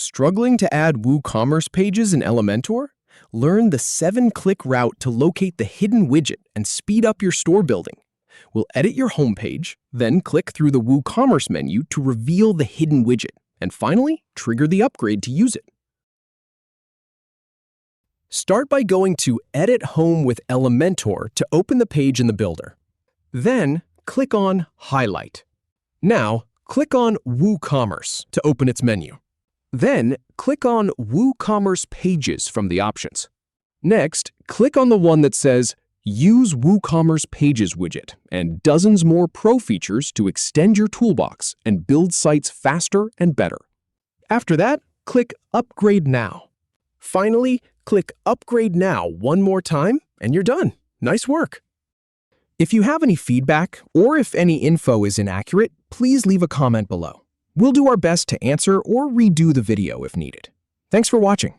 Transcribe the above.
Struggling to add WooCommerce pages in Elementor? Learn the 7-click route to locate the hidden widget and speed up your store building. We'll edit your homepage, then click through the WooCommerce menu to reveal the hidden widget, and finally, trigger the upgrade to use it. Start by going to Edit Home with Elementor to open the page in the builder. Then, click on Highlight. Now, click on WooCommerce to open its menu. Then, click on WooCommerce Pages from the options. Next, click on the one that says Use WooCommerce Pages widget and dozens more pro features to extend your toolbox and build sites faster and better. After that, click Upgrade Now. Finally, click Upgrade Now one more time and you're done. Nice work! If you have any feedback or if any info is inaccurate, please leave a comment below. We'll do our best to answer or redo the video if needed. Thanks for watching.